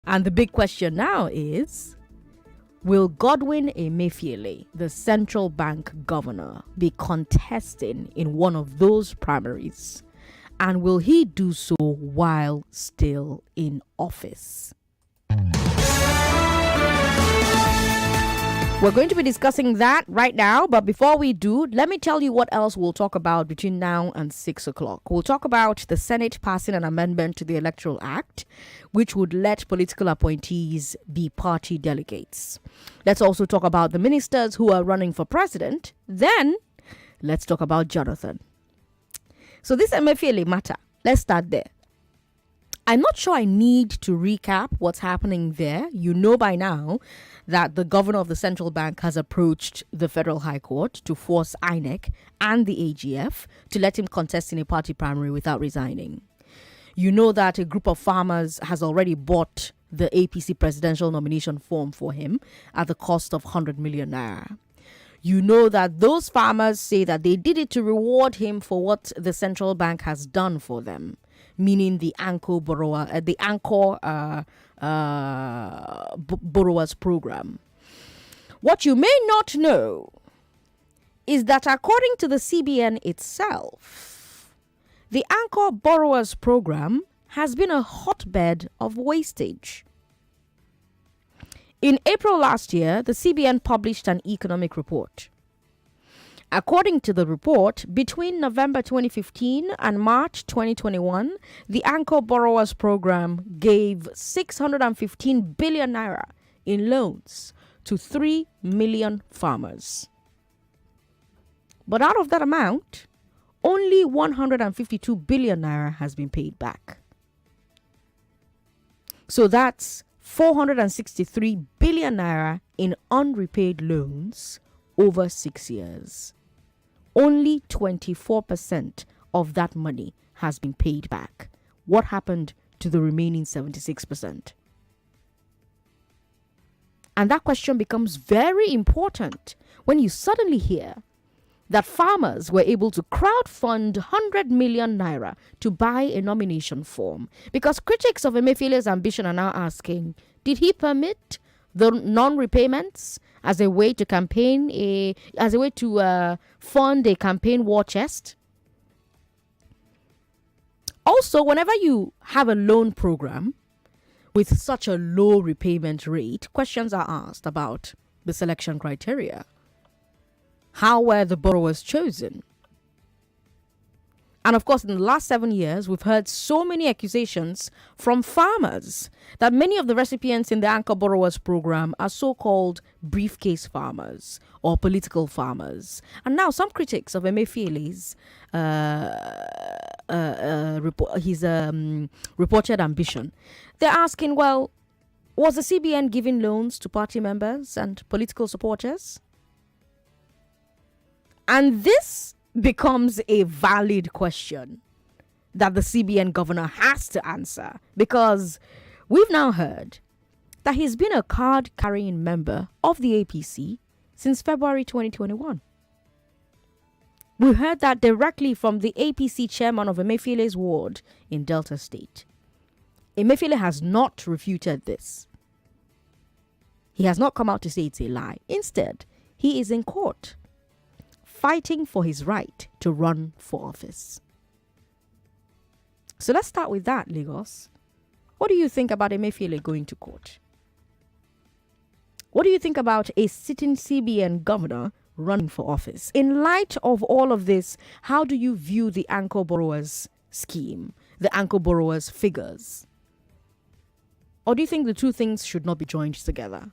And the big question now is, will Godwin Emefiele, the central bank governor, be contesting in one of those primaries? And will he do so while still in office? We're going to be discussing that right now, but before we do, let me tell you what else we'll talk about between now and 6 o'clock. We'll talk about the Senate passing an amendment to the Electoral Act, which would let political appointees be party delegates. Let's also talk about the ministers who are running for president. Then, let's talk about Jonathan. So this Emefiele matter, let's start there. I'm not sure I need to recap what's happening there. You know by now that the governor of the central bank has approached the Federal High Court to force INEC and the AGF to let him contest in a party primary without resigning. You know that a group of farmers has already bought the APC presidential nomination form for him at the cost of 100 million naira. You know that those farmers say that they did it to reward him for what the central bank has done for them, meaning the Anchor Borrowers Program. What you may not know is that according to the CBN itself, the Anchor Borrowers Program has been a hotbed of wastage. In April last year, the CBN published an economic report. According to the report, between November 2015 and March 2021, the Anchor Borrowers Program gave 615 billion naira in loans to 3 million farmers. But out of that amount, only 152 billion naira has been paid back. So that's 463 billion naira in unrepaid loans over 6 years. Only 24% of that money has been paid back. What happened to the remaining 76%? And that question becomes very important when you suddenly hear that farmers were able to crowdfund 100 million naira to buy a nomination form, because critics of Emefiele's ambition are now asking, did he permit the non-repayments as a way to fund a campaign war chest? Also, whenever you have a loan program with such a low repayment rate, questions are asked about the selection criteria. How were the borrowers chosen? And of course, in the last 7 years, we've heard so many accusations from farmers that many of the recipients in the Anchor Borrowers Program are so-called briefcase farmers or political farmers. And now some critics of Emefiele's reported ambition, they're asking, well, was the CBN giving loans to party members and political supporters? And this becomes a valid question that the CBN governor has to answer, because we've now heard that he's been a card-carrying member of the APC since February 2021. We heard that directly from the APC chairman of Emefiele's ward in Delta State. Emefiele has not refuted this. He has not come out to say it's a lie. Instead, he is in court fighting for his right to run for office. So let's start with that, Lagos. What do you think about Emefiele going to court? What do you think about a sitting CBN governor running for office? In light of all of this, how do you view the Anchor Borrowers scheme, the Anchor Borrowers figures? Or do you think the two things should not be joined together?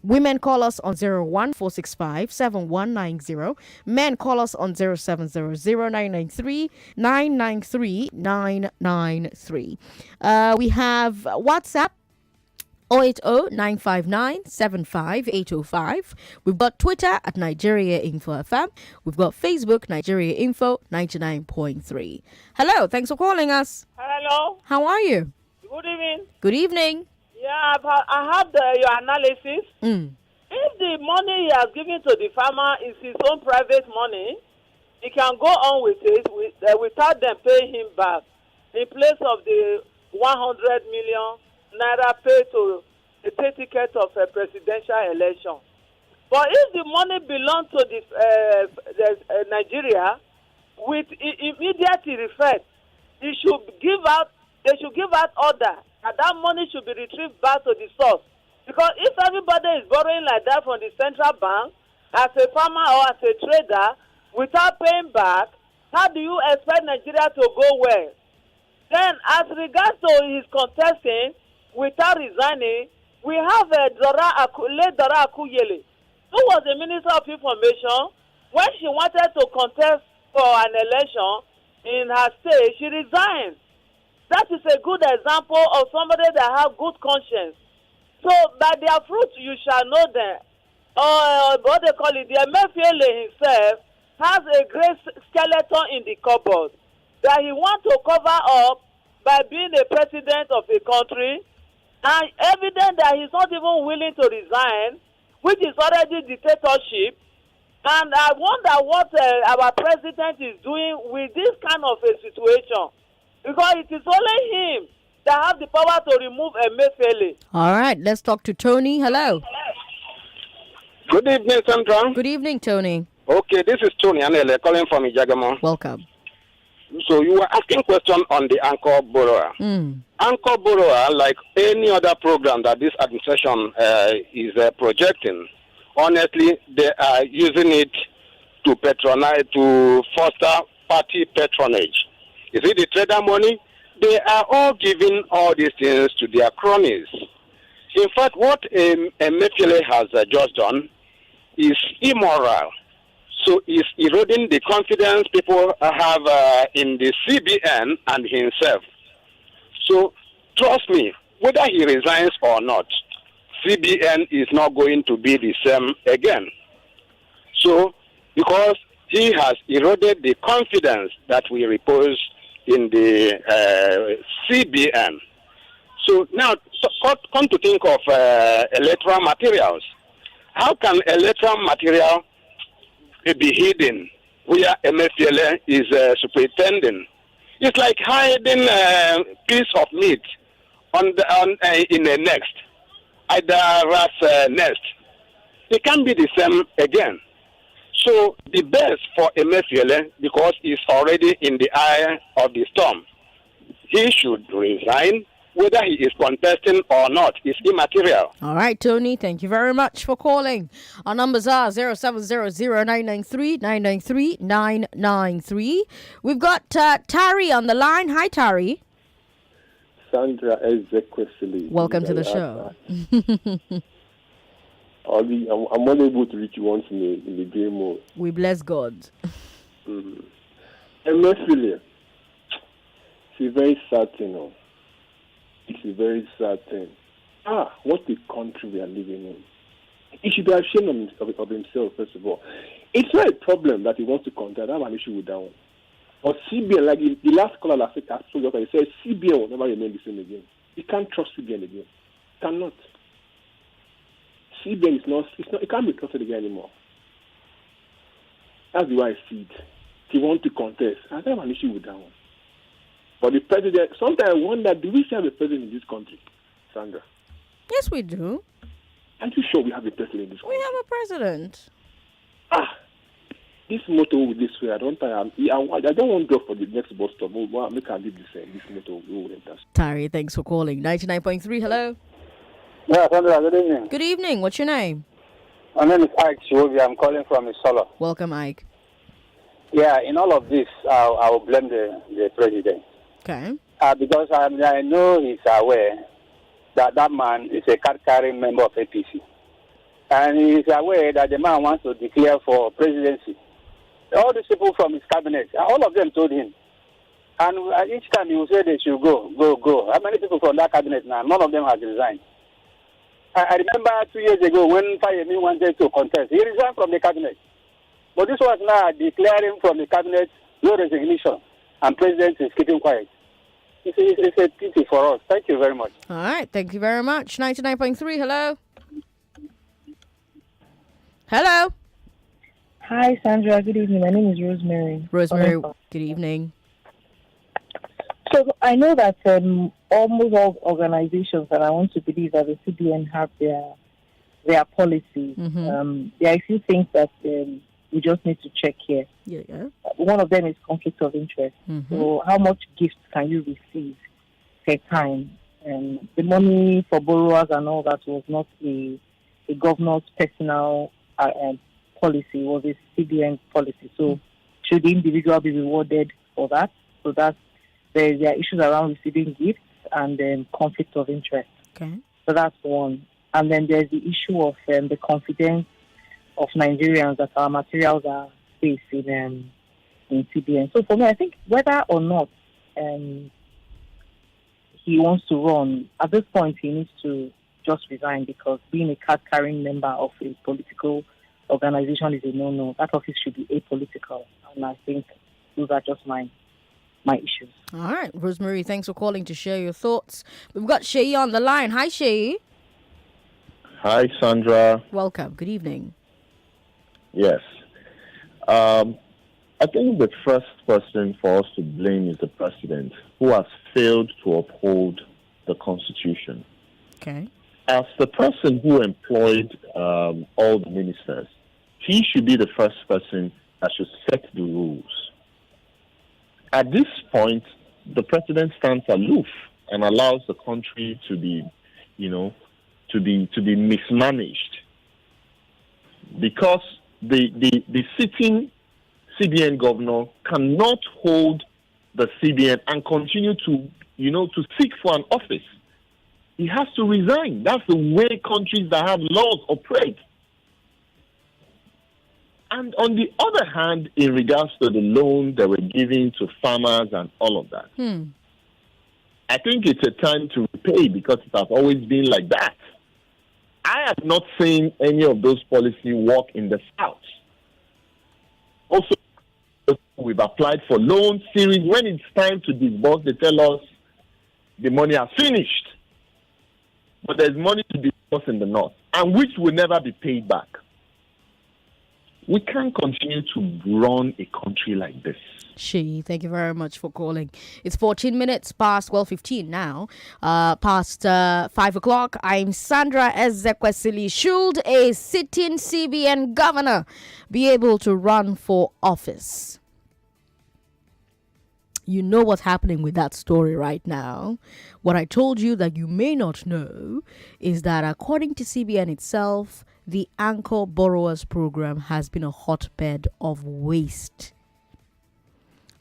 Women call us on 01465-7190. Men call us on 0700-993-993. We have WhatsApp 080-959-75805. We've got Twitter at Nigeria Info FM. We've got Facebook, Nigeria Info 99.3. Hello, thanks for calling us. Hello. How are you? Good evening. Good evening. Yeah, I have your analysis. If the money he has given to the farmer is his own private money, he can go on with it without them paying him back, in place of the 100 million naira paid to the pay ticket of a presidential election. But if the money belongs to the Nigeria, with immediate effect, they should give out order and that money should be retrieved back to the source. Because if everybody is borrowing like that from the central bank, as a farmer or as a trader, without paying back, how do you expect Nigeria to go well? Then, as regards to his contesting without resigning, we have late Dora Akuyele, who was the Minister of Information. When she wanted to contest for an election in her state, she resigned. That is a good example of somebody that has good conscience. So, by their fruit you shall know them. What they call it, the Emefiele himself has a great skeleton in the cupboard that he wants to cover up by being a president of a country, and evident that he's not even willing to resign, which is already dictatorship. And I wonder what our president is doing with this kind of a situation, because it is only him that have the power to remove Emefiele. All right, let's talk to Tony. Hello. Good evening, Sandra. Good evening, Tony. Okay, this is Tony Anele calling from Ijagamo. Welcome. So you were asking question on the anchor borrower. Anchor borrower, like any other program that this administration is projecting, honestly, they are using it to patronize, to foster party patronage. Is it the trader money? They are all giving all these things to their cronies. In fact, what Emefiele has just done is immoral. So it's eroding the confidence people have in the CBN and himself. So trust me, whether he resigns or not, CBN is not going to be the same again. So because he has eroded the confidence that we repose in the CBN. So now, come to think of electoral materials. How can electoral material be hidden where Emefiele is superintending? It's like hiding a piece of meat in a nest, either rat's nest. It can't be the same again. So the best for Emefiele, because he's already in the eye of the storm, he should resign. Whether he is contesting or not is immaterial. All right, Tony, thank you very much for calling. Our numbers are 0700-993-993. We've got Tari on the line. Hi, Tari. Sandra Ezekwesili. Welcome to the show. I'm unable to reach you once in the game mode. We bless God. Emefiele, it's a very sad thing. It's a very sad thing. What a country we are living in. He should be ashamed of himself, first of all. It's not a problem that he wants to contest. I have an issue with that one. But CBN, like the last caller last week, he said CBN will never remain the same again. You can't trust CBN again. Cannot. CBN is not, it can't be trusted again anymore. That's the way I see it. He wants to contest. I have an issue with that one. But the president, sometimes I wonder, do we have a president in this country, Sandra? Yes, we do. Aren't you sure we have a president in this country? We have a president. This motto with this way, I don't want to go for the next bus stop. Make her leave this motto. Tari, thanks for calling. 99.3, hello. Yeah, Sandra, good evening. Good evening. What's your name? My name is Ike Chiwobi. I'm calling from Isolo. Welcome, Ike. Yeah, in all of this, I will blame the president. Okay. Because I know he's aware that man is a card-carrying member of APC. And he is aware that the man wants to declare for presidency. All these people from his cabinet, all of them told him. And each time he will say they should go. How many people from that cabinet now? None of them has resigned. I remember 2 years ago when Fayemi wanted to contest. He resigned from the cabinet. But this was now declaring from the cabinet no resignation. And president is keeping quiet. It's a pity for us. Thank you very much. All right. Thank you very much. 99.3, hello. Hello. Hi, Sandra. Good evening. My name is Rosemary. Rosemary, good evening. So I know that almost all organizations, and I want to believe that the CBN have their policies. There are a few things that we just need to check here. Yeah. One of them is conflict of interest. So how much gifts can you receive per time? The money for borrowers and all that was not a governor's personal policy, it was a CBN policy. So should the individual be rewarded for that? So there are issues around receiving gifts and conflict of interest. Okay. So that's one. And then there's the issue of the confidence of Nigerians that our materials are safe in CBN. So for me, I think whether or not he wants to run, at this point he needs to just resign, because being a card-carrying member of a political organization is a no-no. That office should be apolitical. And I think those are just my issues. All right, Rosemary, thanks for calling to share your thoughts. We've got Sheyi on the line. Hi, Sheyi. Hi, Sandra. Welcome. Good evening. Yes. I think the first person for us to blame is the president, who has failed to uphold the Constitution. Okay. As the person who employed all the ministers, he should be the first person that should set the rules. At this point, the president stands aloof and allows the country to be, to be mismanaged, because the sitting CBN governor cannot hold the CBN and continue to seek for an office. He has to resign. That's the way countries that have laws operate. And on the other hand, in regards to the loan that we're giving to farmers and all of that, I think it's a time to repay, because it has always been like that. I have not seen any of those policies work in the South. Also, we've applied for loan series. When it's time to disburse, they tell us the money has finished. But there's money to disburse in the North, and which will never be paid back. We can't continue to run a country like this. Sheyi, thank you very much for calling. It's 14 minutes past, 15 now, past 5 o'clock. I'm Sandra Ezekwesili. Should a sitting CBN governor be able to run for office? You know what's happening with that story right now. What I told you that you may not know is that according to CBN itself, the Anchor Borrowers Program has been a hotbed of waste.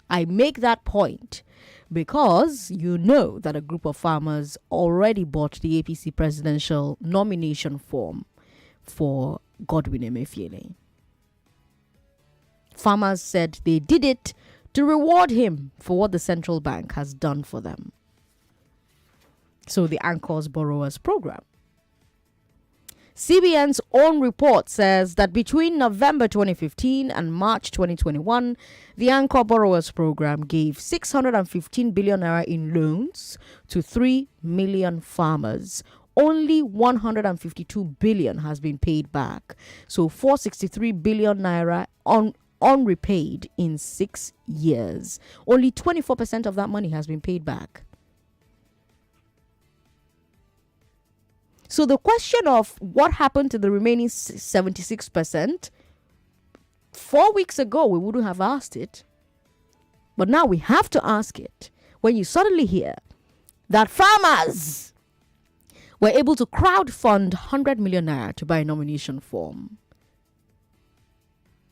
I make that point because you know that a group of farmers already bought the APC presidential nomination form for Godwin Emefiele. Farmers said they did it to reward him for what the central bank has done for them. So the Anchor's Borrowers Program. CBN's own report says that between November 2015 and March 2021, the Anchor Borrowers Program gave 615 billion naira in loans to 3 million farmers. Only 152 billion has been paid back. So 463 billion naira unrepaid in 6 years. Only 24% of that money has been paid back. So the question of what happened to the remaining 76%, 4 weeks ago, we wouldn't have asked it. But now we have to ask it when you suddenly hear that farmers were able to crowdfund 100 million naira to buy a nomination form.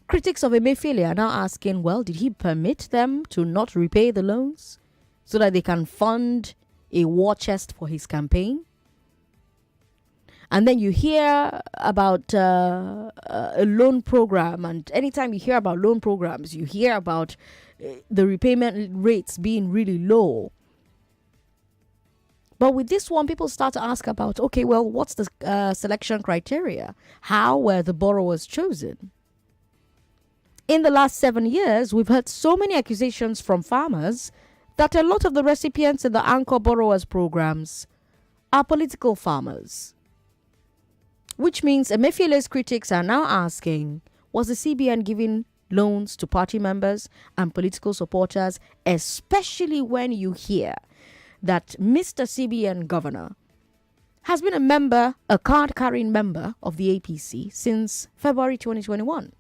Critics of Emefiele are now asking, well, did he permit them to not repay the loans so that they can fund a war chest for his campaign? And then you hear about a loan program, and anytime you hear about loan programs, you hear about the repayment rates being really low. But with this one, people start to ask about, okay, well, what's the selection criteria? How were the borrowers chosen? In the last 7 years, we've heard so many accusations from farmers that a lot of the recipients in the Anchor Borrowers programs are political farmers. Which means Emefiele's critics are now asking, was the CBN giving loans to party members and political supporters, especially when you hear that Mr. CBN governor has been a card-carrying member of the APC since February 2021.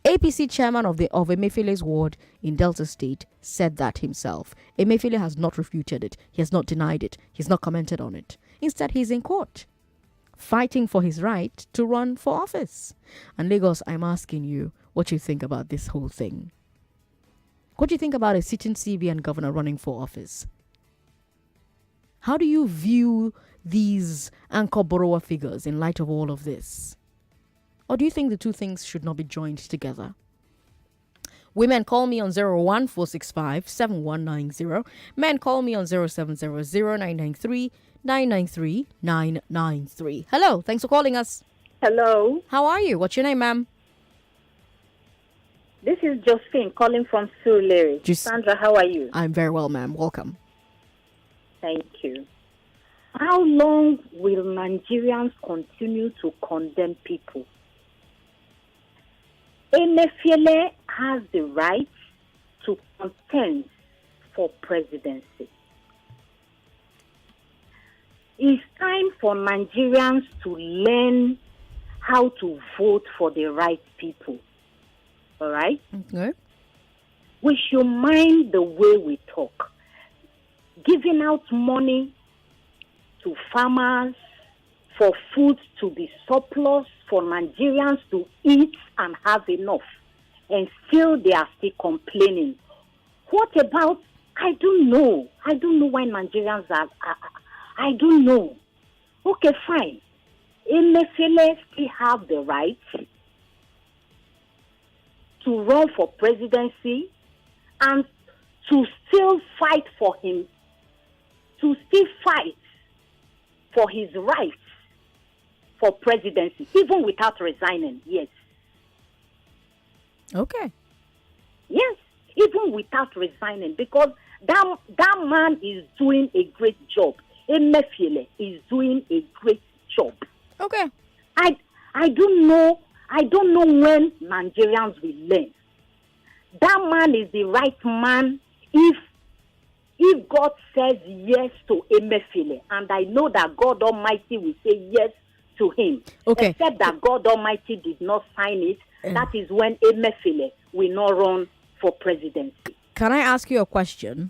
APC chairman of Emefiele's ward in Delta State said that himself. Emefiele has not refuted it. He has not denied it. He's not commented on it. Instead, he's in court, fighting for his right to run for office. And Lagos, I'm asking you what you think about this whole thing. What do you think about a sitting CBN governor running for office? How do you view these anchor borrower figures in light of all of this? Or do you think the two things should not be joined together? Women, call me on 01465-7190. Men, call me on 0700-993-993. Hello, thanks for calling us. Hello, How are you? What's your name, ma'am? this is Josephine calling from Surulere. Sandra, how are you? I'm very well, ma'am. Welcome. Thank you. How long will Nigerians continue to condemn people? Emefiele has the right to contend for presidency. It's time for Nigerians to learn how to vote for the right people. All right? Okay. We should mind the way we talk. Giving out money to farmers for food to be surplus for Nigerians to eat and have enough, and still they are still complaining. What about, I don't know why Nigerians are, I don't know. Okay, fine. Emefiele still have the right to run for presidency and to still fight for him, to still fight for his rights for presidency, even without resigning, yes. Okay. Yes, even without resigning, because that man is doing a great job. Emefiele is doing a great job. Okay. I don't know when Nigerians will learn. That man is the right man if God says yes to Emefiele, and I know that God Almighty will say yes to him. Okay. Except that God Almighty did not sign it. That is when Emefiele will not run for presidency. Can I ask you a question?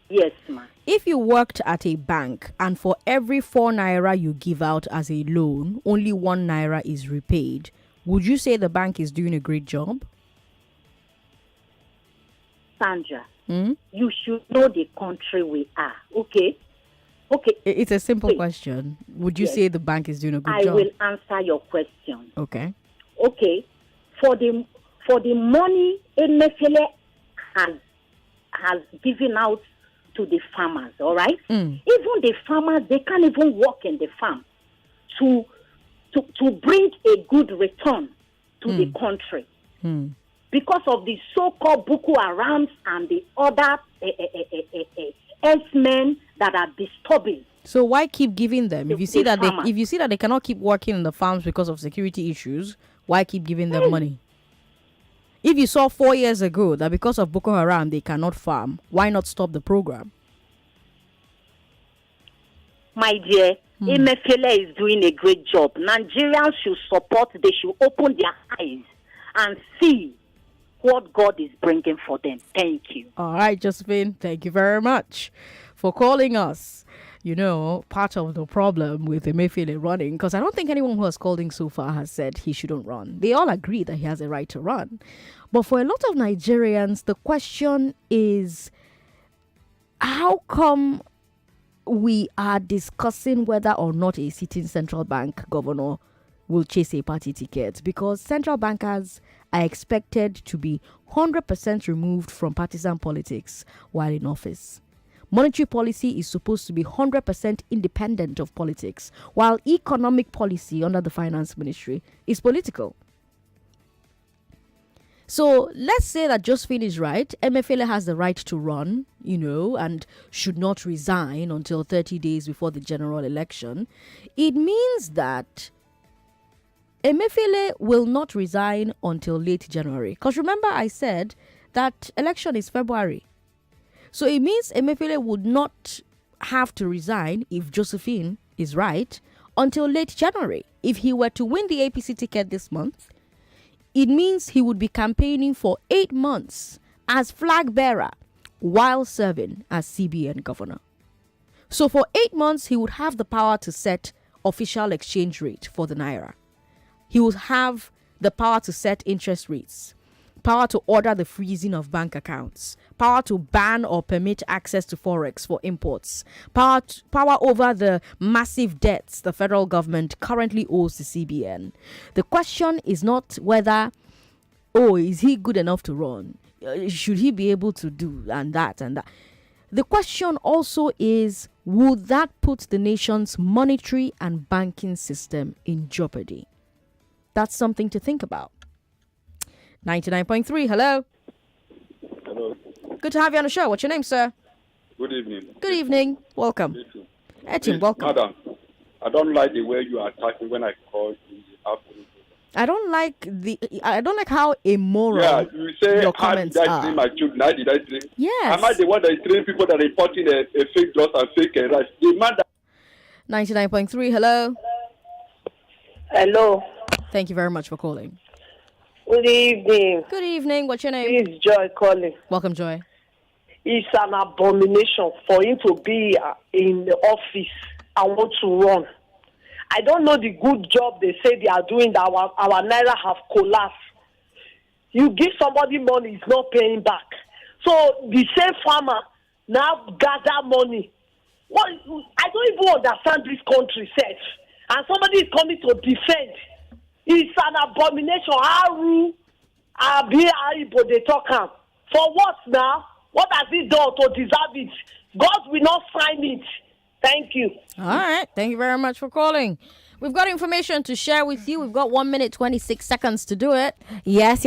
Yes, ma'am. If you worked at a bank and for every 4 naira you give out as a loan, only 1 naira is repaid, would you say the bank is doing a great job? Sandra, you should know the country we are, okay? Okay. It's a simple question. Would you say the bank is doing a good job? I will answer your question. Okay. Okay. For the money Emefiele has given out to the farmers, all right? Even the farmers, they can't even work in the farm to bring a good return to the country. Because of the so-called Boko Harams and the other herdsmen that are disturbing. So why keep giving them? If you see that they cannot keep working in the farms because of security issues, why keep giving them money? If you saw 4 years ago that because of Boko Haram they cannot farm, why not stop the program? My dear, Emefiele is doing a great job. Nigerians should support, they should open their eyes and see what God is bringing for them. Thank you. All right, Josephine, thank you very much for calling us. You know, part of the problem with Emefiele running, because I don't think anyone who has called in so far has said he shouldn't run. They all agree that he has a right to run. But for a lot of Nigerians, the question is, how come we are discussing whether or not a sitting central bank governor will chase a party ticket? Because central bankers are expected to be 100% removed from partisan politics while in office. Monetary policy is supposed to be 100% independent of politics, while economic policy under the finance ministry is political. So let's say that Josephine is right. Emefiele has the right to run, and should not resign until 30 days before the general election. It means that Emefiele will not resign until late January. Because remember I said that election is February. So it means Emefiele would not have to resign, if Josephine is right, until late January. If he were to win the APC ticket this month, it means he would be campaigning for 8 months as flag bearer while serving as CBN governor. So for 8 months, he would have the power to set official exchange rate for the naira. He would have the power to set interest rates, power to order the freezing of bank accounts, power to ban or permit access to forex for imports, power over the massive debts the federal government currently owes the CBN. The question is not whether, is he good enough to run? Should he be able to do and that and that? The question also is, would that put the nation's monetary and banking system in jeopardy? That's something to think about. 99.3, hello. Hello. Good to have you on the show. What's your name, sir? Good evening. Good evening. Welcome. Etin, welcome. Madam, I don't like the way you are attacking when I call in the afternoon. I don't like how immoral you say, your how comments did I are. train my children? How did I train? Yes. Am I the one that is training people that are reporting a fake drugs and fake rice? The man that 99.3, hello. Hello. Thank you very much for calling. Good evening. Good evening. What's your name? This is Joy calling. Welcome, Joy. It's an abomination for him to be in the office and want to run. I don't know the good job they say they are doing that our naira have collapsed. You give somebody money, it's not paying back. So the same farmer now gather money. What? I don't even understand this country self. And somebody is coming to defend. It's an abomination. Aru, Ibo, they talk am. For what now? What has he done to deserve it? God will not sign it. Thank you. All right. Thank you very much for calling. We've got information to share with you. We've got 1 minute, 26 seconds to do it. Yes.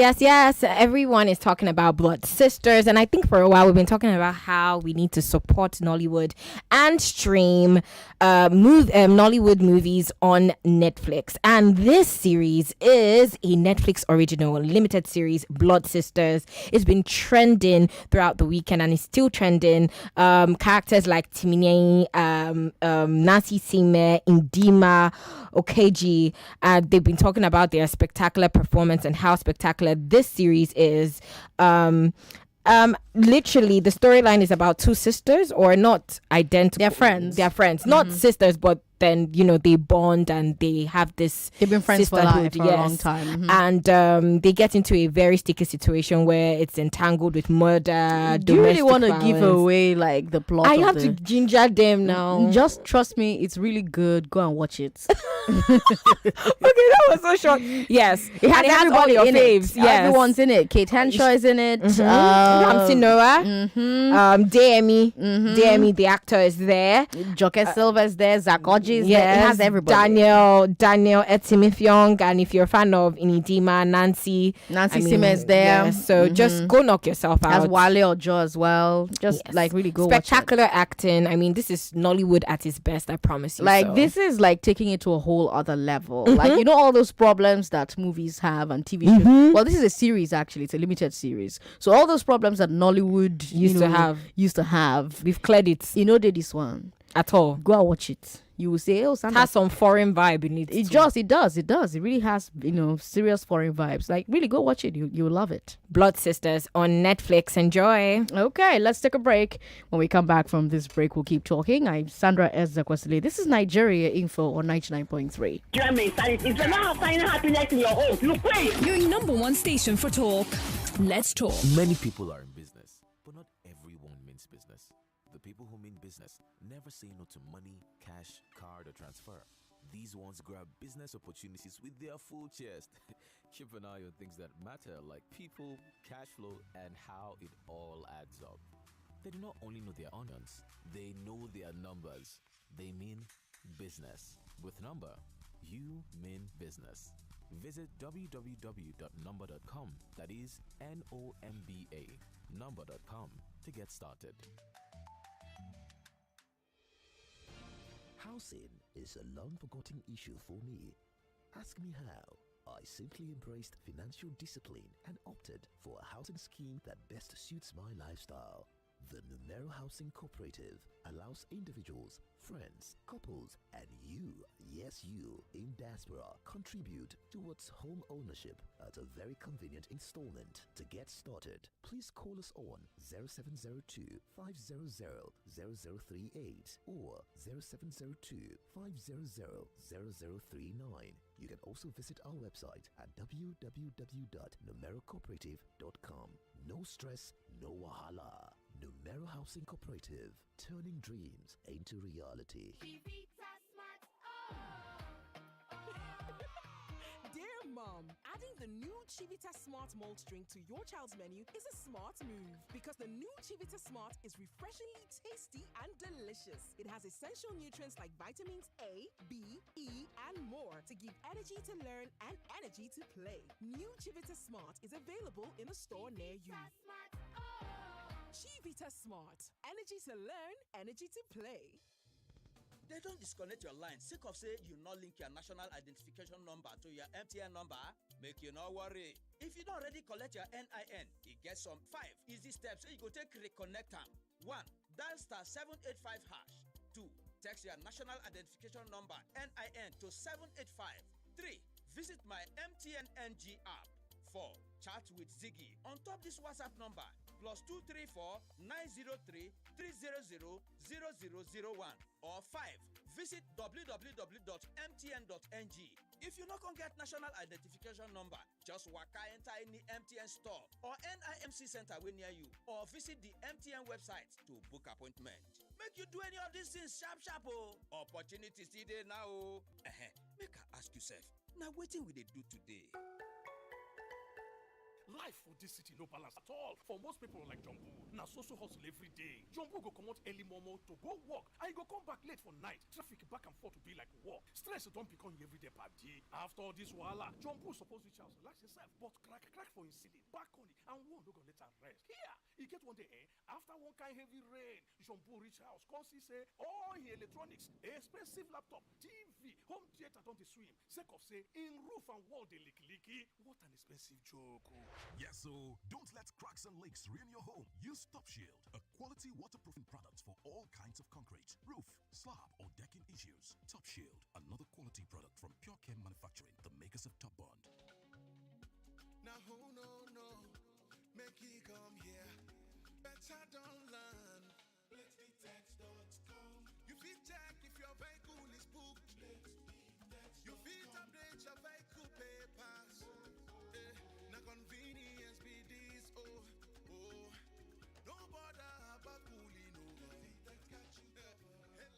Everyone is talking about Blood Sisters. And I think for a while we've been talking about how we need to support Nollywood and stream Nollywood movies on Netflix. And this series is a Netflix original, limited series, Blood Sisters. It's been trending throughout the weekend and it's still trending. Characters like Timine, Nancy Sime, Indima, Okeji, they've been talking about their spectacular performance and how spectacular this series is. Literally, the storyline is about two sisters, or not identical. They're friends, not sisters, but then they bond and they have this. They've been friends for life for a long time, and they get into a very sticky situation where it's entangled with murder. Do you really want to give away like the plot? I have to ginger them now. Just trust me, it's really good. Go and watch it. Okay, that was so short. Yes, it has all your faves. Yes, everyone's in it. Kate Henshaw is in it. Ramsey Noah, DME, the actor is there. Joke Silva is there. Zach Oji is there. It has everybody. Daniel Etimifyong, and if you're a fan of Inidima, Nancy Sime is there. Yeah, so just go knock yourself out. Has Wale Ojo as well. Just really go spectacular watch it. acting. I mean, this is Nollywood at its best. I promise you. This is like taking it to a whole other level. Like all those problems that movies have and TV shows. Well, this is a series actually. It's a limited series. So all those problems that Nollywood used to have, we've cleared it. They this one at all. Go and watch it. You will say, Sandra, it has some foreign vibe in it. It does. It really has, serious foreign vibes. Like, really, go watch it. You'll love it. Blood Sisters on Netflix. Enjoy. Okay, let's take a break. When we come back from this break, we'll keep talking. I'm Sandra Ezekwesili. This is Nigeria Info on 99.3. Your number one station for talk. Let's talk. Many people are in business, but not everyone means business. The people who mean business never say no to money, cash, card, or transfer. These ones grab business opportunities with their full chest. Keep an eye on things that matter, like people, cash flow, and how it all adds up. They do not only know their onions, they know their numbers. They mean business. With Number, you mean business. Visit www.number.com, that is NOMBA, number.com, to get started. Housing is a long-forgotten issue for me. Ask me how. I simply embraced financial discipline and opted for a housing scheme that best suits my lifestyle. The Numero Housing Cooperative allows individuals, friends, couples, and you, yes you, in diaspora, contribute towards home ownership at a very convenient installment. To get started, please call us on 0702 500 0038 or 0702 500 0039. You can also visit our website at www.numerocooperative.com. No stress, no wahala. Numero Housing Cooperative, turning dreams into reality. Dear Mom, adding the new Chivita Smart malt drink to your child's menu is a smart move because the new Chivita Smart is refreshingly tasty and delicious. It has essential nutrients like vitamins A, B, E, and more to give energy to learn and energy to play. New Chivita Smart is available in a store near you. Chivita Smart. Energy to learn, energy to play. They don't disconnect your line sake of say you not link your national identification number to your MTN number. Make you no worry. If you don't already collect your NIN, you get some 5 easy steps so you go take reconnect them. 1. Dial *785 hash. 2. Text your national identification number NIN to 785. 3. Visit my MTN NG app. 4. Chat with Ziggy on top this WhatsApp number +234 903 300 0001 or 5. Visit www.mtn.ng. If you not gonna get national identification number, just waka enter any MTN store or NIMC center way near you or visit the MTN website to book appointment. Make you do any of these things sharp oh. Opportunities still there now oh. Make I ask yourself, now wetin we dey do today? Life for this city no balance at all. For most people like Jumbo, now so hustle every day. Jumbo go come out early momo to go work, and you go come back late for night. Traffic back and forth to be like work. Stress don't become everyday party. After all this wahala, Jumbo supposed to reach house, relax yourself, but crack for his ceiling, back on it, and one no go let her rest. Here, he get one day, after one kind heavy rain, Jumbo reach house, come see say all the electronics, expensive laptop, TV, home theater don't dey swim. Sake of say in roof and wall they leaky. What an expensive joke. Yes, so don't let cracks and leaks ruin your home. Use Top Shield, a quality waterproofing product for all kinds of concrete, roof, slab, or decking issues. Top Shield, another quality product from Pure Chem Manufacturing, the makers of Top Bond. Now who no, make he come here. Better don't learn. Let's be tax.com. You fit check if your vehicle is booked. You fit update your vehicle papers. Now convenience be this, oh. No bother about pulling over.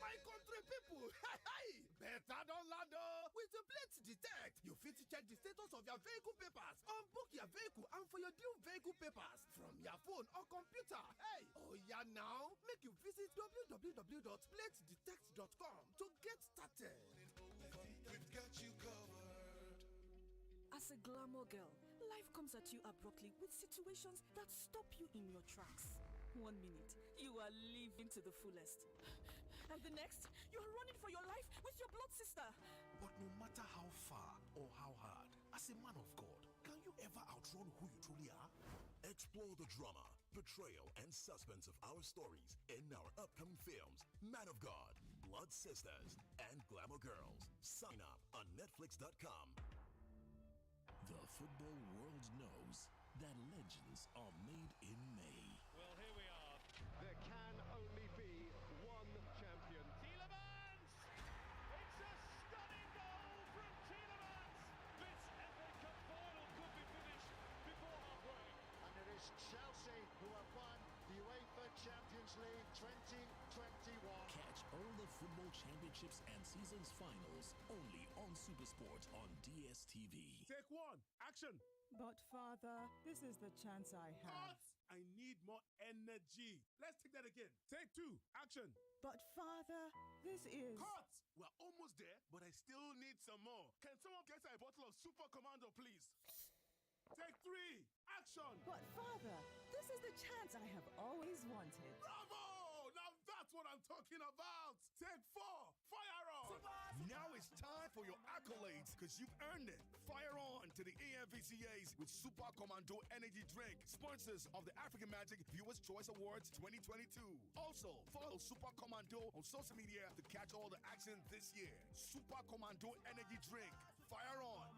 My country people, better don't land with the Plate Detect. You fit check the status of your vehicle papers, unbook your vehicle, and for your due vehicle papers from your phone or computer. Oh yeah, now make you visit www.platedetect.com to get started. We've got you covered. As a glamour girl, life comes at you abruptly with situations that stop you in your tracks. 1 minute, you are living to the fullest. And the next, you are running for your life with your blood sister. But no matter how far or how hard, as a man of God, can you ever outrun who you truly are? Explore the drama, betrayal, and suspense of our stories in our upcoming films, Man of God, Blood Sisters, and Glamour Girls. Sign up on Netflix.com. The football world knows that legends are made in May. Well, here we are. There can only be one champion. Tielemans! It's a stunning goal from Tielemans! This FA Cup final could be finished before halfway. And it is Chelsea who have won the UEFA Champions League 2021. Catch all the football championships and season's finals only on SuperSport on DSTV. Take one, action! But father, this is the chance I have. What? I need more energy. Let's take that again. Take two, action! But father, this is... Cut! We're almost there, but I still need some more. Can someone get a bottle of Super Commando, please? Take three, action! But father, this is the chance I have always wanted. Bravo! Now that's what I'm talking about! Take four, fire on! Now it's time for your accolades because you've earned it. Fire on to the AMVCAs with Super Commando Energy Drink, sponsors of the African Magic Viewers' Choice Awards 2022. Also, follow Super Commando on social media to catch all the action this year. Super Commando Energy Drink. Fire on.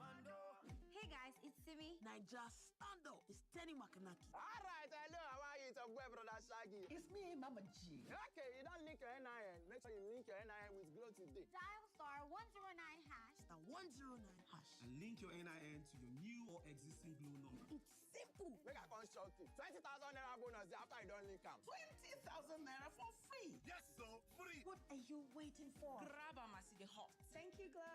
Hey guys, it's Simi. Niger, stand up. It's Tenny Makanaki. All right, hello, how are you? It's your boy, brother Shaggy. It's me, Mama G. Okay, you don't link your NIN. Make sure you link your NIN with Glow today. Dial star 109 hash. Star 109 hash. And link your NIN to your new or existing Glow number. It's simple. Make a construct it. 20,000 naira bonus after you don't link them. 20,000 naira for free. Yes, so free. What are you waiting for? Grab a the hot. Thank you, Glow.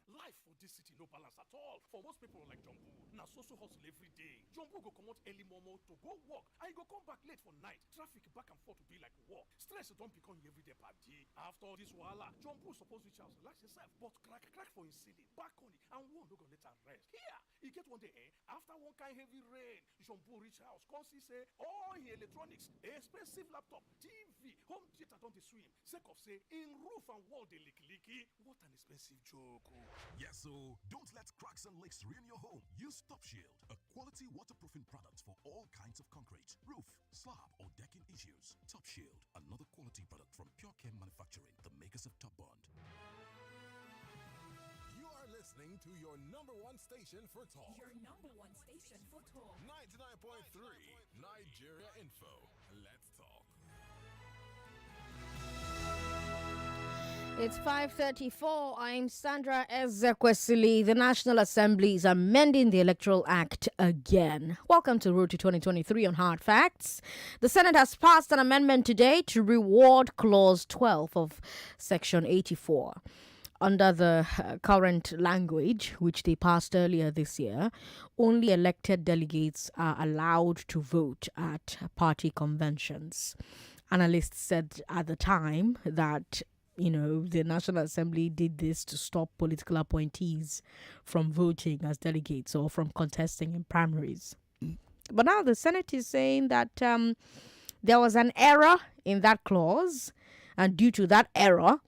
Life for this city no balance at all. For most people like Jumbo, now so hustle every day. Jumbo go come out early momo to go work. I go come back late for night. Traffic back and forth to be like work. Stress don't become everyday party. After all this wahala, Jumbo supposed to house relax yourself, but crack for his ceiling, back on it, and one no go let her rest. Here, he get one day, after one kind heavy rain, Jumbo reach house, come see say all the electronics, expensive laptop, TV, home theater don't they swim. Sake of say in roof and wall they licky. What an expensive joke. Yes, so don't let cracks and leaks ruin your home. Use Top Shield, a quality waterproofing product for all kinds of concrete, roof, slab, or decking issues. Top Shield, another quality product from Pure Chem Manufacturing, the makers of Top Bond. You are listening to your number one station for talk. Your number one station for talk. 99.3 Nigeria Info. Let's talk. It's 5:34. I'm Sandra Ezekwesili. The National Assembly is amending the Electoral Act again. Welcome to Road to 2023 on Hard Facts. The Senate has passed an amendment today to reward Clause 12 of Section 84. Under the current language, which they passed earlier this year, only elected delegates are allowed to vote at party conventions. Analysts said at the time that the National Assembly did this to stop political appointees from voting as delegates or from contesting in primaries. But now the Senate is saying that there was an error in that clause, and due to that error,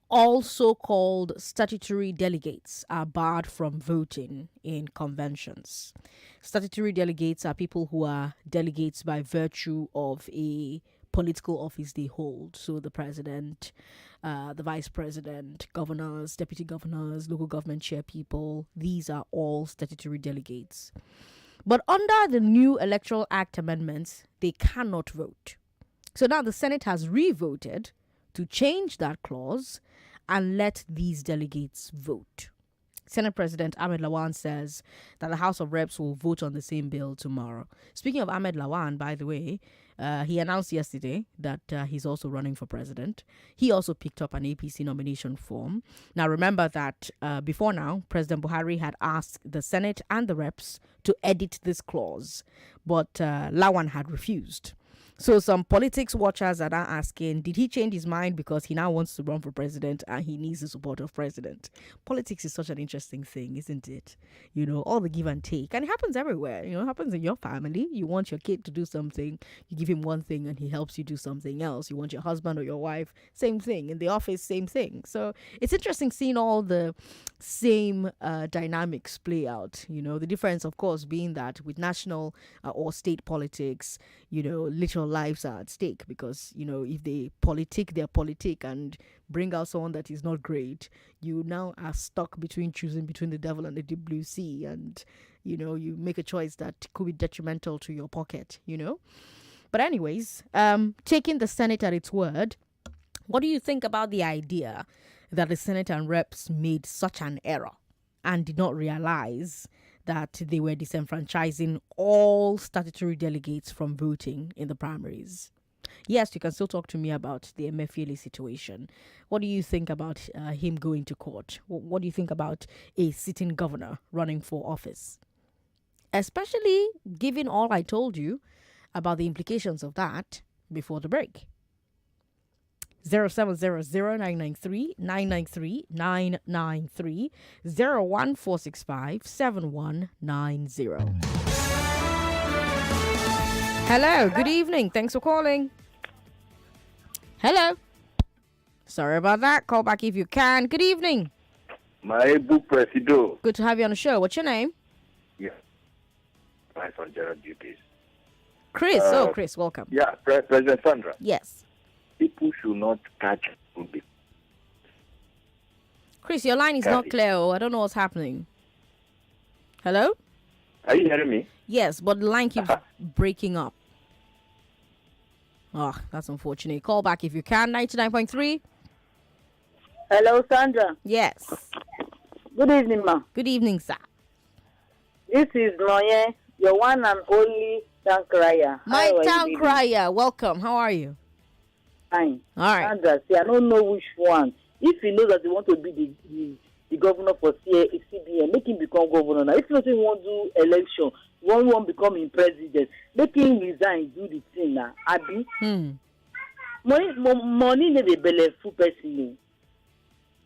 all so-called statutory delegates are barred from voting in conventions. Statutory delegates are people who are delegates by virtue of a political office they hold. So the president, the vice president, governors, deputy governors, local government chair people, these are all statutory delegates. But under the new Electoral Act amendments, they cannot vote. So now the Senate has re-voted to change that clause and let these delegates vote. Senate President Ahmed Lawan says that the House of Reps will vote on the same bill tomorrow. Speaking of Ahmed Lawan, by the way, he announced yesterday that he's also running for president. He also picked up an APC nomination form. Now, remember that before now, President Buhari had asked the Senate and the Reps to edit this clause, but Lawan had refused. So some politics watchers are now asking, did he change his mind because he now wants to run for president and he needs the support of president? Politics is such an interesting thing, isn't it? All the give and take. And it happens everywhere. It happens in your family. You want your kid to do something, you give him one thing and he helps you do something else. You want your husband or your wife, same thing. In the office, same thing. So it's interesting seeing all the same dynamics play out. The difference, of course, being that with national or state politics, literal lives are at stake because, if they politic their politic and bring out someone that is not great, you now are stuck choosing between the devil and the deep blue sea, and, you make a choice that could be detrimental to your pocket, But anyways, taking the Senate at its word, what do you think about the idea that the Senate and Reps made such an error and did not realize that they were disenfranchising all statutory delegates from voting in the primaries? Yes, you can still talk to me about the Emefiele situation. What do you think about him going to court? What do you think about a sitting governor running for office? Especially given all I told you about the implications of that before the break. 0700-993-993 993 01465-7190. Hello, good evening. Thanks for calling. Hello. Sorry about that. Call back if you can. Good evening. My book presido. Good to have you on the show. What's your name? Yeah. Nice on general duties. Chris. Chris, welcome. Yeah, President Sandra. Yes. People should not catch. Chris, your line is not clear. I don't know what's happening. Hello? Are you hearing me? Yes, but the line keeps breaking up. Oh, that's unfortunate. Call back if you can. 99.3. Hello, Sandra. Yes. Good evening, ma. Good evening, sir. This is Noye, your one and only town crier. My town crier. Welcome. How are you? Fine. All right. Sandra, see, I don't know which one. If he knows that he want to be the governor for CBN, make him become governor. Now, if he doesn't want to do election, one become him president, make him resign, do the thing now. Abi? Money need a belleful person.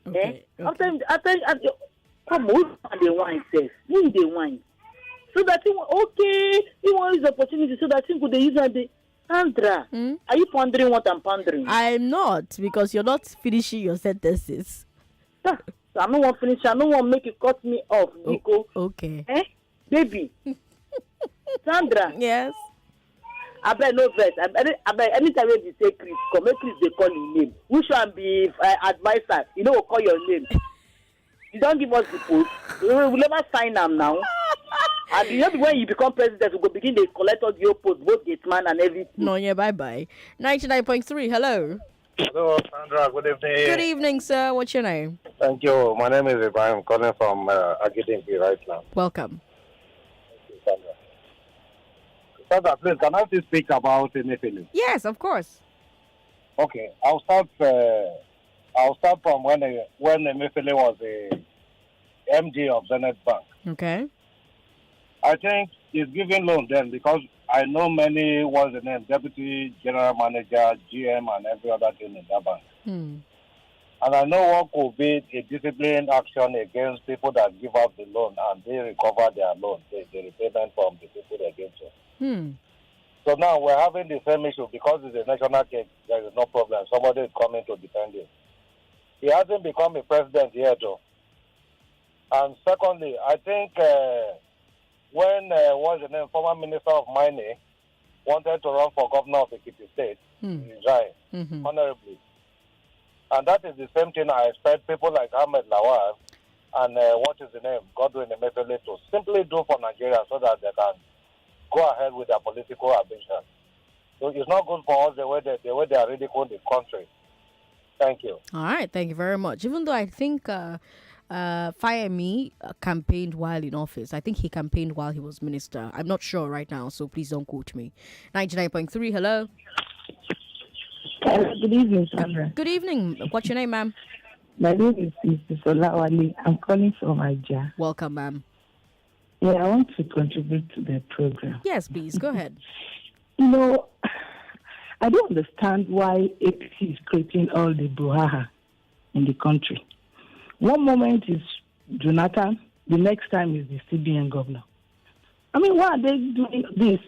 Okay. After come on, the wine says, who the wine? So that he want his opportunity so that he could use the Sandra. Are you pondering what I'm pondering? I'm not, because you're not finishing your sentences. So I don't want to finish. I don't want to make you cut me off, Nico. Okay. Baby. Sandra. Yes. I bet no verse. I bet anytime we say Chris, come make Chris they call his name. Which one be advisor? You know, we'll call your name. You don't give us the post. We'll never sign them now. And you know when you become president, we will begin to collect all your posts, both gate man and everything. No, yeah, bye. 99.3, hello. Hello, Sandra. Good evening. Good evening, sir. What's your name? Thank you. My name is Ibrahim. I'm calling from Agidimpi right now. Welcome. Thank you, Sandra. Sandra, please, can I still speak about Emefiele? Yes, of course. Okay. I'll start from when Emefiele was a MD of Zenith Bank. Okay. I think he's giving loan then because I know many, what's the name, deputy general manager, GM, and every other thing in that bank. And I know what could be a disciplined action against people that give out the loan and they recover their loan, the repayment from the people they give to. So now we're having the same issue because it's a national case. There is no problem. Somebody is coming to defend him. He hasn't become a president yet, though. And secondly, I think when what's the name, former minister of mining wanted to run for governor of Ekiti State, he resigned honorably. And that is the same thing I expect people like Ahmed Lawal and what is the name, Godwin Emefiele, to simply do for Nigeria so that they can go ahead with their political ambitions. So it's not good for us the way they are ridiculing the country. Thank you. All right, thank you very much. Even though I think Fire Me campaigned while in office. I think he campaigned while he was minister. I'm not sure right now, so please don't quote me. 99.3, hello. Good evening, Sandra. Good evening. What's your name, ma'am? My name is Solawale. I'm calling from Aja. Welcome, ma'am. Yeah, I want to contribute to the program. Yes, please. Go ahead. You know, I don't understand why APC is creating all the brouhaha in the country. One moment is Jonathan, the next time is the CBN governor. I mean, why are they doing this?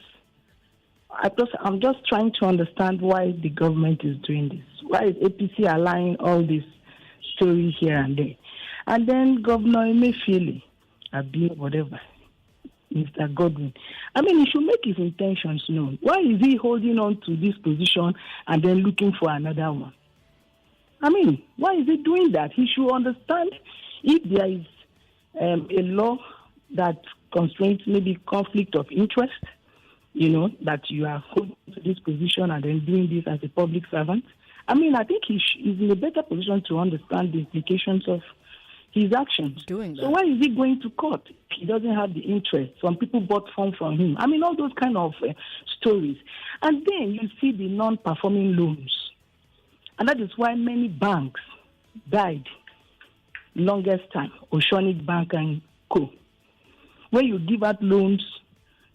I'm just trying to understand why the government is doing this. Why is APC allowing all this story here and there? And then Governor Emefiele, Abi, whatever, Mr. Godwin. I mean, he should make his intentions known. Why is he holding on to this position and then looking for another one? I mean, why is he doing that? He should understand if there is a law that constrains maybe conflict of interest, you know, that you are holding to this position and then doing this as a public servant. I mean, I think he's in a better position to understand the implications of his actions. So why is he going to court? He doesn't have the interest. Some people bought funds from him. I mean, all those kind of stories. And then you see the non-performing loans. And that is why many banks died longest time, Oceanic Bank and Co. When you give out loans,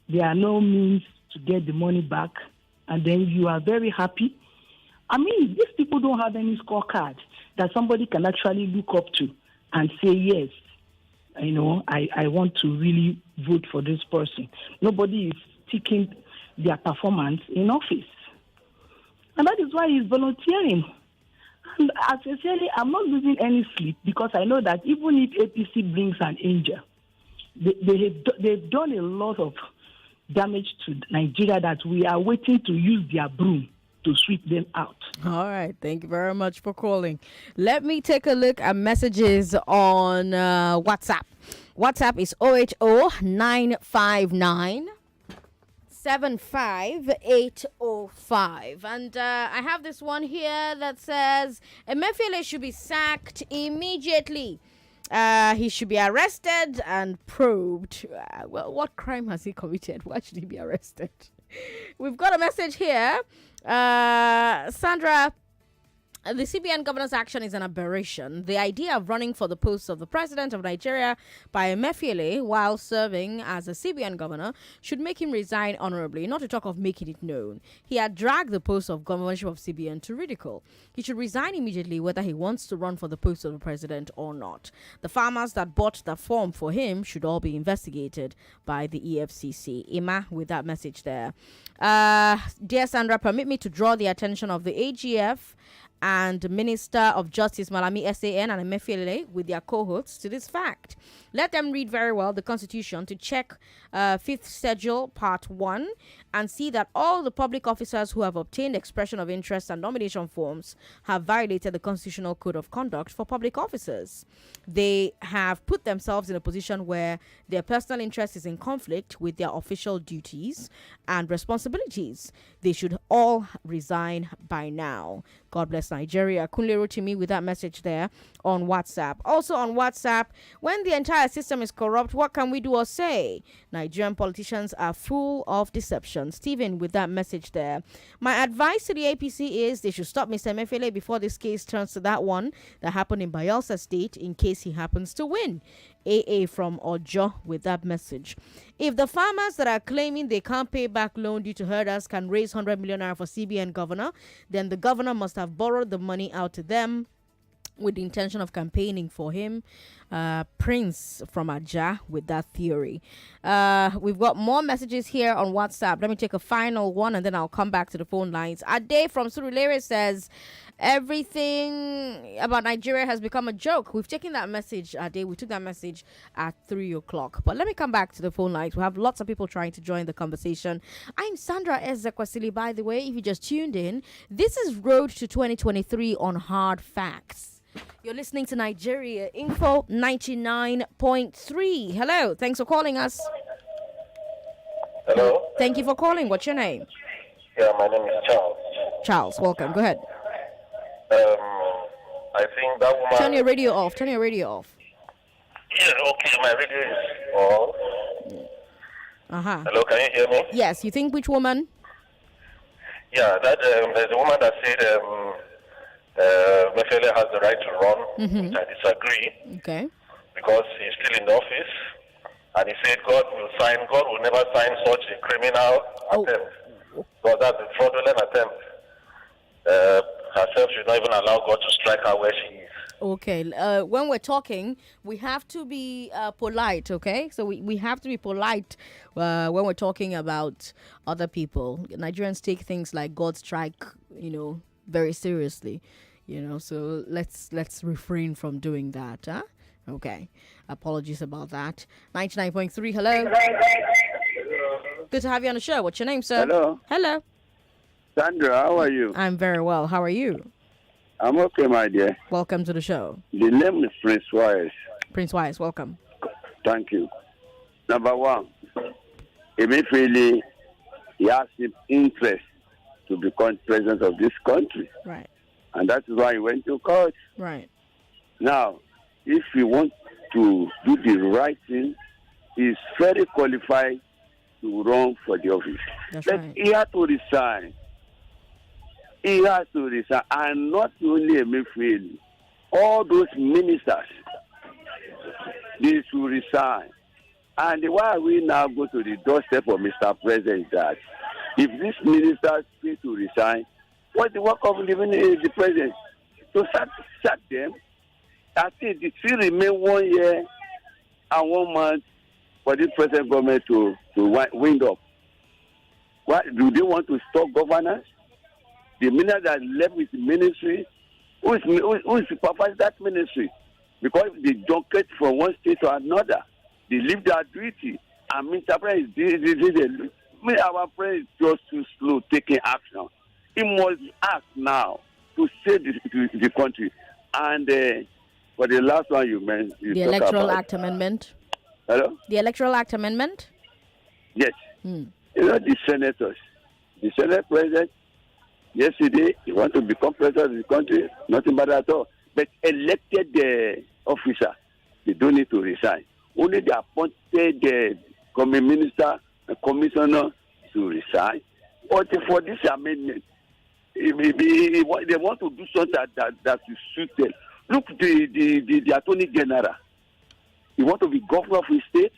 there are no means to get the money back, and then you are very happy. I mean, these people don't have any scorecard that somebody can actually look up to and say, yes, you know, I want to really vote for this person. Nobody is seeking their performance in office. And that is why he's volunteering. And essentially, I'm not losing any sleep because I know that even if APC brings an angel, they've done a lot of damage to Nigeria that we are waiting to use their broom to sweep them out. All right. Thank you very much for calling. Let me take a look at messages on WhatsApp. WhatsApp is 080-959 75805. And I have this one here that says Emefiele should be sacked immediately. He should be arrested and probed. Well, what crime has he committed? Why should he be arrested? We've got a message here. Sandra, the CBN governor's action is an aberration. The idea of running for the post of the president of Nigeria by Emefiele while serving as a CBN governor should make him resign honorably, not to talk of making it known. He had dragged the post of governorship of CBN to ridicule. He should resign immediately whether he wants to run for the post of the president or not. The farmers that bought the form for him should all be investigated by the EFCC. Ima with that message there. Dear Sandra, permit me to draw the attention of the AGF and Minister of Justice Malami SAN and Emefiele with their cohorts to this fact. Let them read very well the Constitution to check 5th Schedule Part 1 and see that all the public officers who have obtained expression of interest and nomination forms have violated the Constitutional Code of Conduct for public officers. They have put themselves in a position where their personal interest is in conflict with their official duties and responsibilities. They should all resign by now. God bless Nigeria. Kunle wrote to me with that message there on WhatsApp. Also on WhatsApp, when the entire system is corrupt, what can we do or say? Nigerian politicians are full of deception. Stephen with that message there. My advice to the APC is they should stop Mr. Emefiele before this case turns to that one that happened in Bayelsa State in case he happens to win. AA from Ojo with that message. If the farmers that are claiming they can't pay back loan due to herders can raise 100 million naira for CBN governor, then the governor must have borrowed the money out to them with the intention of campaigning for him. Prince from Aja with that theory. We've got more messages here on WhatsApp. Let me take a final one and then I'll come back to the phone lines. Ade from Surulere says everything about Nigeria has become a joke. We've taken that message, Ade. We took that message at 3 o'clock. But let me come back to the phone lines. We have lots of people trying to join the conversation. I'm Sandra Ezekwesili, by the way. If you just tuned in, this is Road to 2023 on Hard Facts. You're listening to Nigeria Info 99.3. Hello. Thanks for calling us. Hello. Thank you for calling. What's your name? Yeah, my name is Charles. Charles, welcome. Go ahead. I think that woman... Turn your radio off. Turn your radio off. Yeah, okay, my radio is off. Uh-huh. Hello, can you hear me? Yes, you think which woman? Yeah, that there's a woman that said Emefiele has the right to run. Mm-hmm. I disagree. Okay. Because he's still in the office. And he said God will never sign such a criminal attempt. Because that's a fraudulent attempt. Herself should not even allow God to strike her where she is. Okay. When we're talking, we have to be polite, okay? So we have to be polite when we're talking about other people. Nigerians take things like God strike, very seriously, so let's refrain from doing that, huh? Okay. Apologies about that. 99.3, hello. Good to have you on the show. What's your name, sir? Hello. Sandra, how are you? I'm very well. How are you? I'm okay, my dear. Welcome to the show. The name is Prince Wise. Prince Wise, welcome. Thank you. Number one, Emefiele, he has interest to become president of this country. Right. And that is why he went to court. Right. Now, if he wants to do the right thing, he's very qualified to run for the office. That's but right. He has to resign. He has to resign. And not only Emefiele, all those ministers, they should resign. And why we now go to the doorstep of Mr. President that if these ministers fail to resign, what's the work of the president? To sack them. I think it still remain 1 year and 1 month for this present government to wind up. What do they want to stop governance? The minister that left with the ministry, who is supervising that ministry? Because they don't get from one state to another. They leave their duty. And Mr. President, our president is just too slow taking action. He must act now to save the country. And for the last one you mentioned, the Electoral Act Amendment. Hello? The Electoral Act Amendment? Yes. You know, the senators, the Senate president, yesterday, he want to become president of the country, nothing bad at all. But elected officer, they don't need to resign. Only the appointed minister and commissioner to resign. But for this amendment, they want to do something that will suit them. Look, the Attorney General, he want to be governor of his state.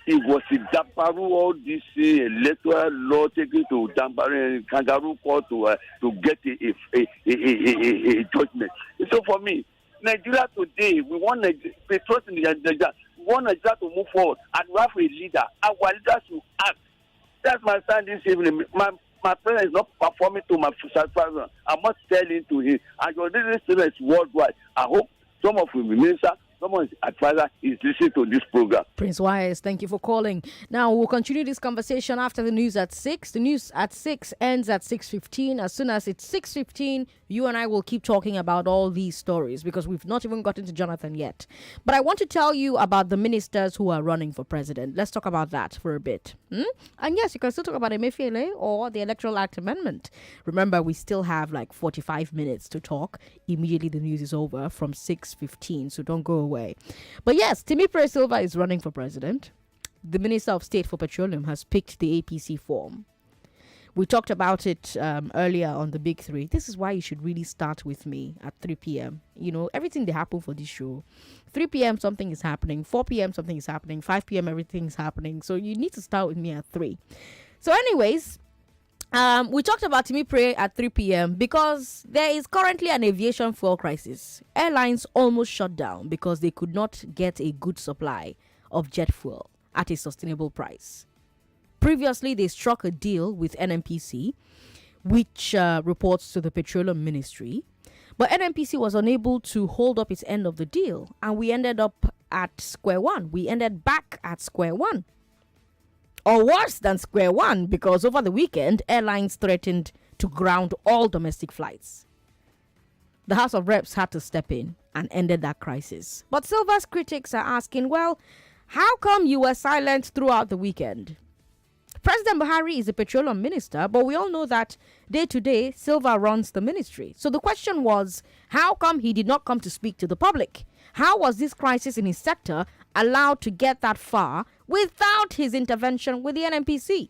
He was in Damparu, all this electoral law taken to Damparu and Kangaroo court to get a judgment. So for me, Nigeria today, we want to trust in Nigeria. We want Nigeria to move forward, and we have a leader. Our leaders should act. That's my stand this evening. My president is not performing to my satisfaction. I'm not telling to him. And your leadership is worldwide. I hope some of the ministers, someone's advisor is listening to this program. Prince Wise, thank you for calling. Now, we'll continue this conversation after the news at 6. The news at 6 ends at 6:15. As soon as it's 6:15, you and I will keep talking about all these stories because we've not even gotten to Jonathan yet. But I want to tell you about the ministers who are running for president. Let's talk about that for a bit. And yes, you can still talk about Emefiele or the Electoral Act Amendment. Remember, we still have like 45 minutes to talk. Immediately the news is over from 6:15, so don't go away. But yes, Timi Silva is running for president. The Minister of State for Petroleum has picked the APC form. We talked about it earlier on the Big Three. This is why you should really start with me at 3 p.m. You know, everything that happened for this show. 3 p.m. something is happening. 4 p.m. something is happening. 5 p.m. everything is happening. So you need to start with me at 3. So anyways, we talked about Timi at 3 p.m. because there is currently an aviation fuel crisis. Airlines almost shut down because they could not get a good supply of jet fuel at a sustainable price. Previously, they struck a deal with NNPC, which reports to the Petroleum Ministry. But NNPC was unable to hold up its end of the deal, and we ended up at square one. We ended back at square one. Or worse than square one, because over the weekend, airlines threatened to ground all domestic flights. The House of Reps had to step in and ended that crisis. But Silva's critics are asking, well, how come you were silent throughout the weekend? President Buhari is the petroleum minister, but we all know that day to day, Silva runs the ministry. So the question was, how come he did not come to speak to the public? How was this crisis in his sector allowed to get that far without his intervention with the NNPC?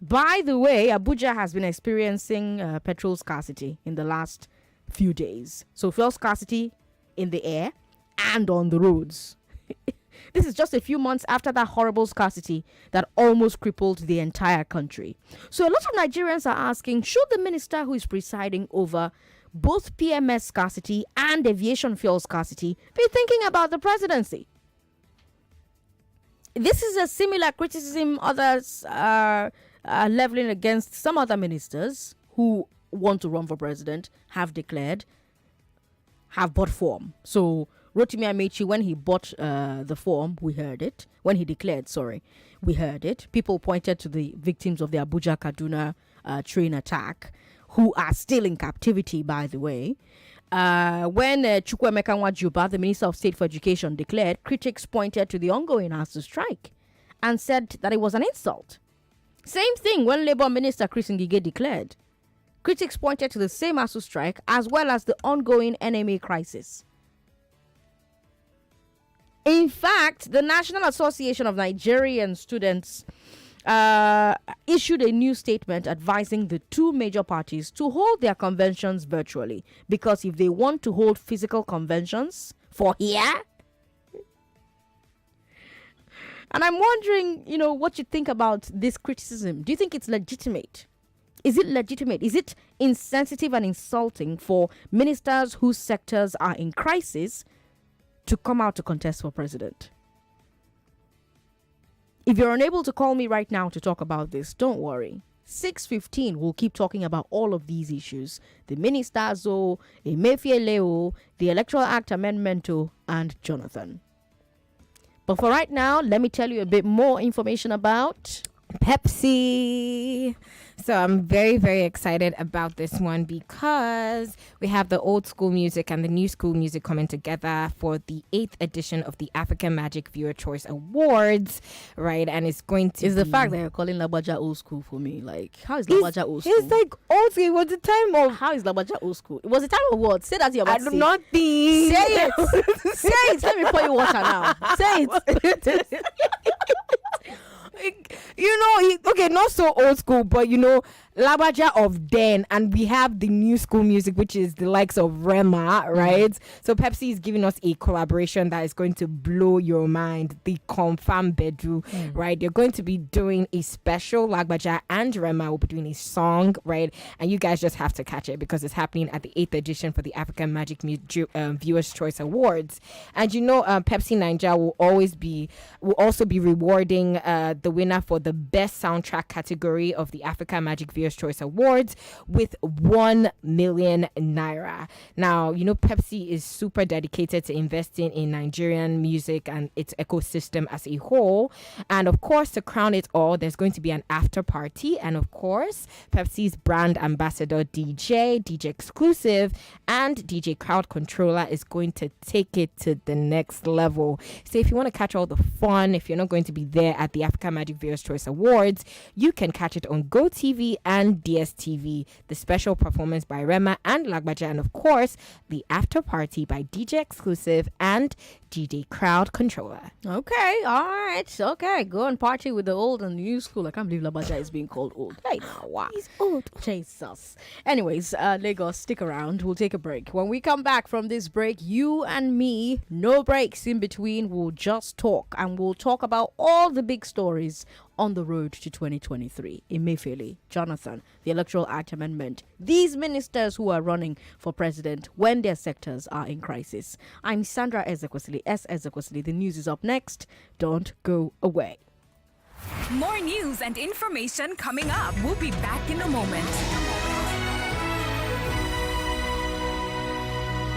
By the way, Abuja has been experiencing petrol scarcity in the last few days. So fuel scarcity in the air and on the roads. This is just a few months after that horrible scarcity that almost crippled the entire country. So a lot of Nigerians are asking, should the minister who is presiding over both PMS scarcity and aviation fuel scarcity be thinking about the presidency? This is a similar criticism others are leveling against some other ministers who want to run for president, have bought form. So Rotimi Amechi, when he bought the form, we heard it. When he declared, we heard it. People pointed to the victims of the Abuja-Kaduna train attack, who are still in captivity, by the way. When Chukwuemeka Nwajuba, the Minister of State for Education, declared, critics pointed to the ongoing ASUU strike and said that it was an insult. Same thing when Labour Minister Chris Ngige declared. Critics pointed to the same ASUU strike as well as the ongoing NMA crisis. In fact, the National Association of Nigerian Students issued a new statement advising the two major parties to hold their conventions virtually, because if they want to hold physical conventions for here, and I'm wondering, what you think about this criticism. Do you think it's legitimate? Is it legitimate? Is it insensitive and insulting for ministers whose sectors are in crisis to come out to contest for president? If you're unable to call me right now to talk about this, don't worry. 6:15, we'll keep talking about all of these issues. The ministers, Emefiele, the Electoral Act Amendment, and Jonathan. But for right now, let me tell you a bit more information about Pepsi. So I'm very, very excited about this one because we have the old school music and the new school music coming together for the 8th edition of the African Magic Viewer Choice Awards, right? And it's going to Is the fact that you're calling Labaja old school for me. Like, how is Labaja old school? It's like old school. It was the time of... How is Labaja old school? It was the time of what? Say that you're about to say. Nothing. Say it. Say it. Let me pour you water now. Say it. Okay, not so old school, but Labaja of then, and we have the new school music, which is the likes of Rema, right? So Pepsi is giving us a collaboration that is going to blow your mind, the Confirm Bedu, right? They're going to be doing a special. Labaja and Rema will be doing a song, right? And you guys just have to catch it because it's happening at the 8th edition for the African Magic Viewers Choice Awards. And Pepsi Ninja will also be rewarding the winner for the best soundtrack category of the African Magic Viewers Choice Awards with 1 million naira. Now, Pepsi is super dedicated to investing in Nigerian music and its ecosystem as a whole. And of course, to crown it all, there's going to be an after party. And of course, Pepsi's brand ambassador DJ Exclusive, and DJ Crowd Controller is going to take it to the next level. So if you want to catch all the fun, if you're not going to be there at the African Magic Viewers Choice Awards, you can catch it on GoTV and DSTV. The special performance by Rema and Lagbaja, and of course, the after party by DJ Exclusive and DJ Crowd Controller. Okay, all right. Okay, go and party with the old and new school. I can't believe Labaja is being called old. Hey, now, wow. He's old. Jesus. Anyways, Lagos, stick around. We'll take a break. When we come back from this break, you and me, no breaks in between, we'll just talk. And we'll talk about all the big stories on the road to 2023. Emefiele, Jonathan, the Electoral Act Amendment, these ministers who are running for president when their sectors are in crisis. I'm Sandra Ezekwesili, Ezekwesili. The news is up next. Don't go away. More news and information coming up. We'll be back in a moment.